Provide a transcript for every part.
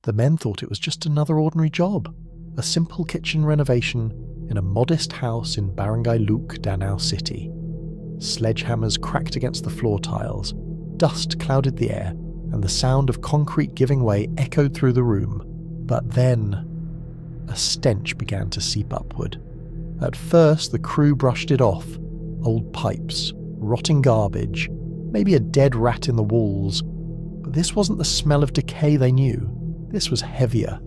The men thought it was just another ordinary job, a simple kitchen renovation in a modest house in Barangay Luke, Danau City. Sledgehammers cracked against the floor tiles, dust clouded the air, and the sound of concrete giving way echoed through the room. But then, a stench began to seep upward. At first, the crew brushed it off. Old pipes, rotting garbage, maybe a dead rat in the walls. But this wasn't the smell of decay they knew. This was heavier,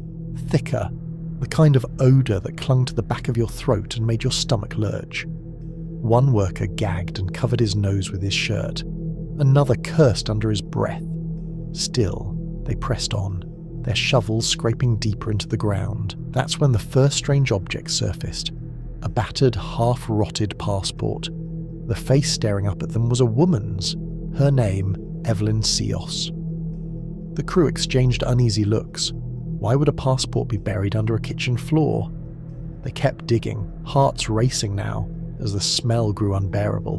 thicker, the kind of odour that clung to the back of your throat and made your stomach lurch. One worker gagged and covered his nose with his shirt. Another cursed under his breath. Still, they pressed on, their shovels scraping deeper into the ground. That's when the first strange object surfaced. A battered, half-rotted passport. The face staring up at them was a woman's. Her name, Evelyn Cios. The crew exchanged uneasy looks. Why would a passport be buried under a kitchen floor? They kept digging, hearts racing now, as the smell grew unbearable.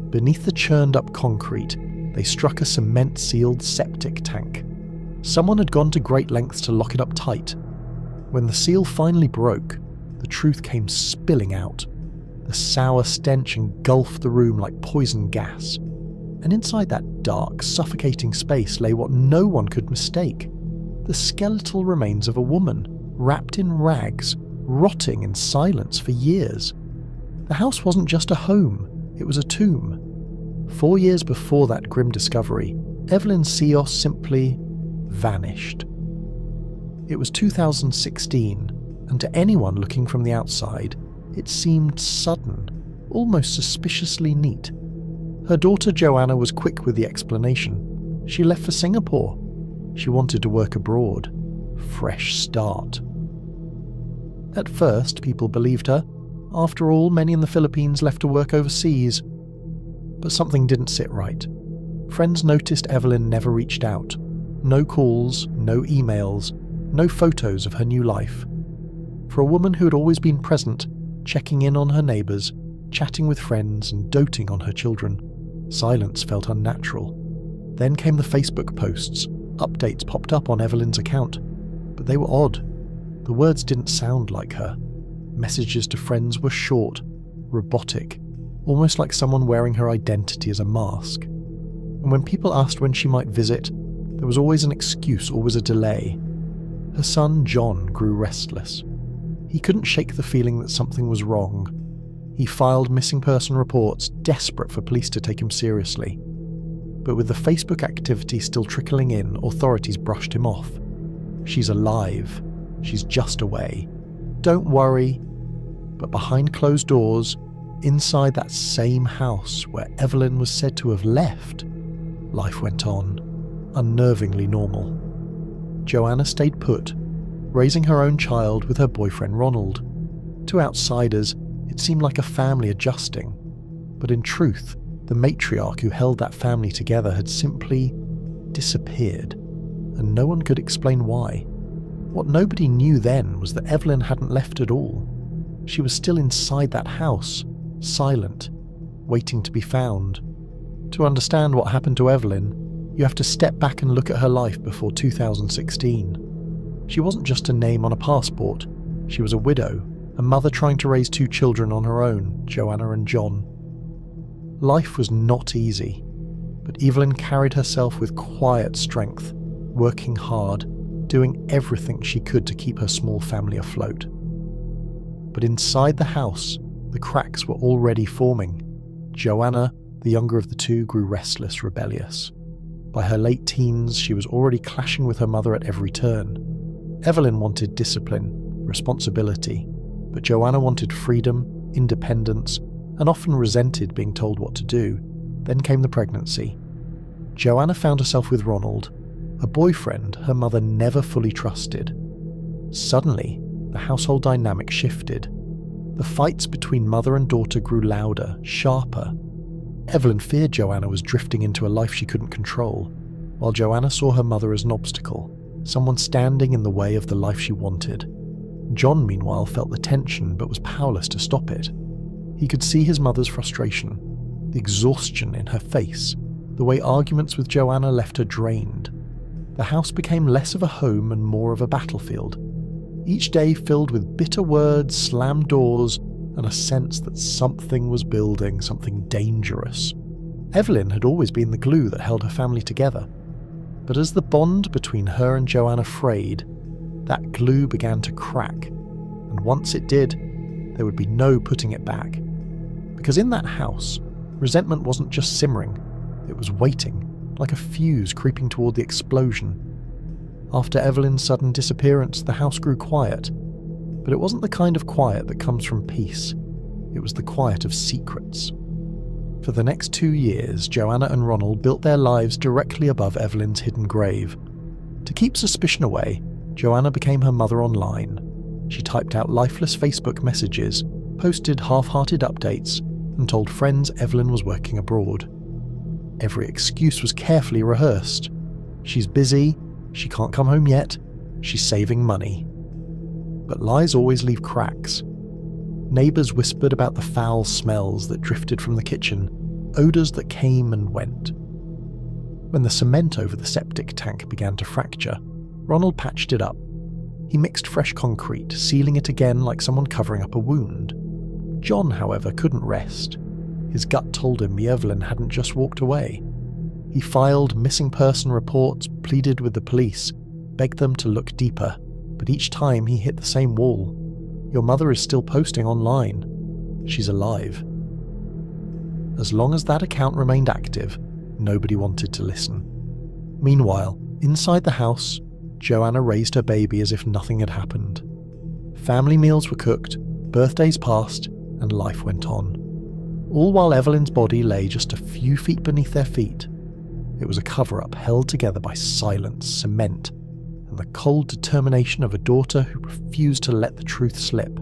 Beneath the churned-up concrete, they struck a cement-sealed septic tank. Someone had gone to great lengths to lock it up tight. When the seal finally broke, the truth came spilling out. The sour stench engulfed the room like poison gas. And inside that dark, suffocating space lay what no one could mistake. The skeletal remains of a woman, wrapped in rags, rotting in silence for years. The house wasn't just a home, it was a tomb. 4 years before that grim discovery, Evelyn Cios simply vanished. It was 2016, and to anyone looking from the outside, it seemed sudden, almost suspiciously neat. Her daughter Joanna was quick with the explanation. She left for Singapore. She wanted to work abroad. Fresh start. At first, people believed her. After all, many in the Philippines left to work overseas. But something didn't sit right. Friends noticed Evelyn never reached out. No calls, no emails, no photos of her new life. For a woman who had always been present, checking in on her neighbours, chatting with friends and doting on her children, silence felt unnatural. Then came the Facebook posts. Updates popped up on Evelyn's account, but they were odd. The words didn't sound like her. Messages to friends were short, robotic, almost like someone wearing her identity as a mask. And when people asked when she might visit, there was always an excuse, always a delay. Her son, John, grew restless. He couldn't shake the feeling that something was wrong. He filed missing person reports, desperate for police to take him seriously. But with the Facebook activity still trickling in, authorities brushed him off. She's alive. She's just away. Don't worry. But behind closed doors, inside that same house where Evelyn was said to have left, life went on, unnervingly normal. Joanna stayed put, raising her own child with her boyfriend Ronald. To outsiders, it seemed like a family adjusting. But in truth, the matriarch who held that family together had simply disappeared, and no one could explain why. What nobody knew then was that Evelyn hadn't left at all. She was still inside that house, silent, waiting to be found. To understand what happened to Evelyn, you have to step back and look at her life before 2016. She wasn't just a name on a passport. She was a widow, a mother trying to raise 2 children on her own, Joanna and John. Life was not easy, but Evelyn carried herself with quiet strength, working hard, doing everything she could to keep her small family afloat. But inside the house, the cracks were already forming. Joanna, the younger of the two, grew restless, rebellious. By her late teens, she was already clashing with her mother at every turn. Evelyn wanted discipline, responsibility, but Joanna wanted freedom, independence, and often resented being told what to do. Then came the pregnancy. Joanna found herself with Ronald, a boyfriend her mother never fully trusted. Suddenly, the household dynamic shifted. The fights between mother and daughter grew louder, sharper. Evelyn feared Joanna was drifting into a life she couldn't control, while Joanna saw her mother as an obstacle, someone standing in the way of the life she wanted. John, meanwhile, felt the tension but was powerless to stop it. He could see his mother's frustration, the exhaustion in her face, the way arguments with Joanna left her drained. the house became less of a home and more of a battlefield, each day filled with bitter words, slammed doors, and a sense that something was building, something dangerous. Evelyn had always been the glue that held her family together, but as the bond between her and Joanna frayed, that glue began to crack, and once it did, there would be no putting it back. Because in that house, resentment wasn't just simmering, it was waiting, like a fuse creeping toward the explosion. After Evelyn's sudden disappearance, the house grew quiet, but it wasn't the kind of quiet that comes from peace. It was the quiet of secrets. For the next 2 years, Joanna and Ronald built their lives directly above Evelyn's hidden grave. To keep suspicion away, Joanna became her mother online. She typed out lifeless Facebook messages, posted half-hearted updates, and told friends Evelyn was working abroad. Every excuse was carefully rehearsed. She's busy, she can't come home yet, she's saving money. But lies always leave cracks. Neighbours whispered about the foul smells that drifted from the kitchen, odours that came and went. When the cement over the septic tank began to fracture, Ronald patched it up. He mixed fresh concrete, sealing it again like someone covering up a wound. John, however, couldn't rest. His gut told him Evelyn hadn't just walked away. He filed missing person reports, pleaded with the police, begged them to look deeper, but each time he hit the same wall. Your mother is still posting online. She's alive. As long as that account remained active, nobody wanted to listen. Meanwhile, inside the house, Joanna raised her baby as if nothing had happened. Family meals were cooked, birthdays passed, and life went on. All while Evelyn's body lay just a few feet beneath their feet. It was a cover-up held together by silence, cement, and the cold determination of a daughter who refused to let the truth slip.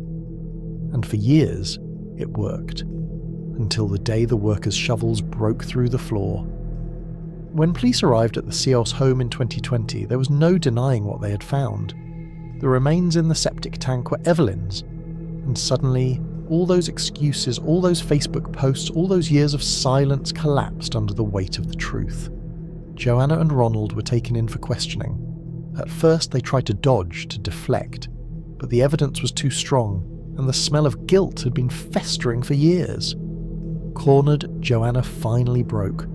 And for years, it worked. Until the day the workers' shovels broke through the floor. When police arrived at the Seos home in 2020, there was no denying what they had found. The remains in the septic tank were Evelyn's, and suddenly, all those excuses, all those Facebook posts, all those years of silence collapsed under the weight of the truth. Joanna and Ronald were taken in for questioning. At first they tried to dodge, to deflect, but the evidence was too strong, and the smell of guilt had been festering for years. Cornered, Joanna finally broke.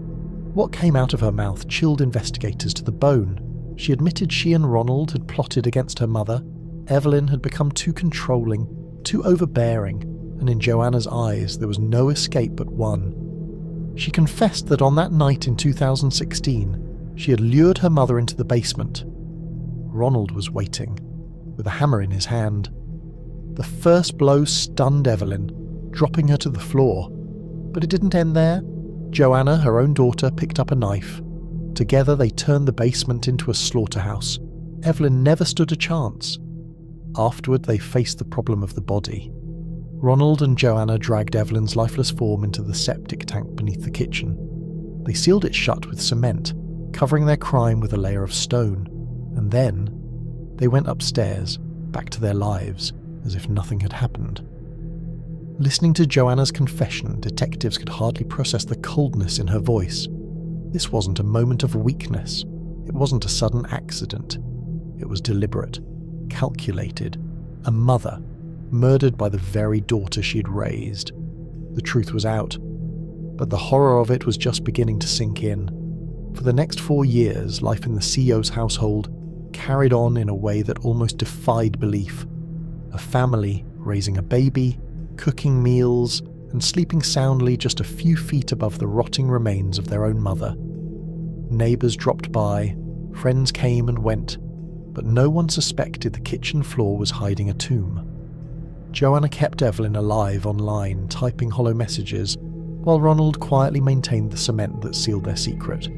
What came out of her mouth chilled investigators to the bone. She admitted she and Ronald had plotted against her mother. Evelyn had become too controlling, too overbearing, and in Joanna's eyes there was no escape but one. She confessed that on that night in 2016, she had lured her mother into the basement. Ronald was waiting, with a hammer in his hand. The first blow stunned Evelyn, dropping her to the floor. But it didn't end there. Joanna, her own daughter, picked up a knife. Together they turned the basement into a slaughterhouse. Evelyn never stood a chance. Afterward, they faced the problem of the body. Ronald and Joanna dragged Evelyn's lifeless form into the septic tank beneath the kitchen. They sealed it shut with cement, covering their crime with a layer of stone. And then, they went upstairs, back to their lives, as if nothing had happened. Listening to Joanna's confession, detectives could hardly process the coldness in her voice. This wasn't a moment of weakness. It wasn't a sudden accident. It was deliberate, calculated. A mother, murdered by the very daughter she'd raised. The truth was out, but the horror of it was just beginning to sink in. For the next 4 years, life in the CEO's household carried on in a way that almost defied belief. A family raising a baby, cooking meals, and sleeping soundly just a few feet above the rotting remains of their own mother. Neighbours dropped by, friends came and went, but no one suspected the kitchen floor was hiding a tomb. Joanna kept Evelyn alive online, typing hollow messages, while Ronald quietly maintained the cement that sealed their secret.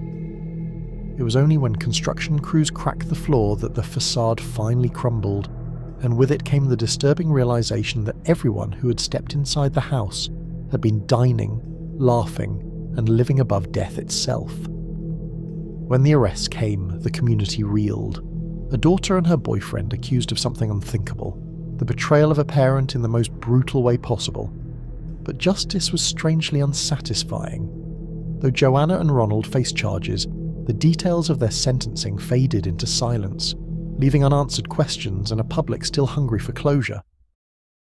It was only when construction crews cracked the floor that the facade finally crumbled, and with it came the disturbing realization that everyone who had stepped inside the house had been dining, laughing, and living above death itself. When the arrests came, the community reeled. A daughter and her boyfriend accused of something unthinkable, the betrayal of a parent in the most brutal way possible. But justice was strangely unsatisfying. Though Joanna and Ronald faced charges, the details of their sentencing faded into silence, leaving unanswered questions and a public still hungry for closure.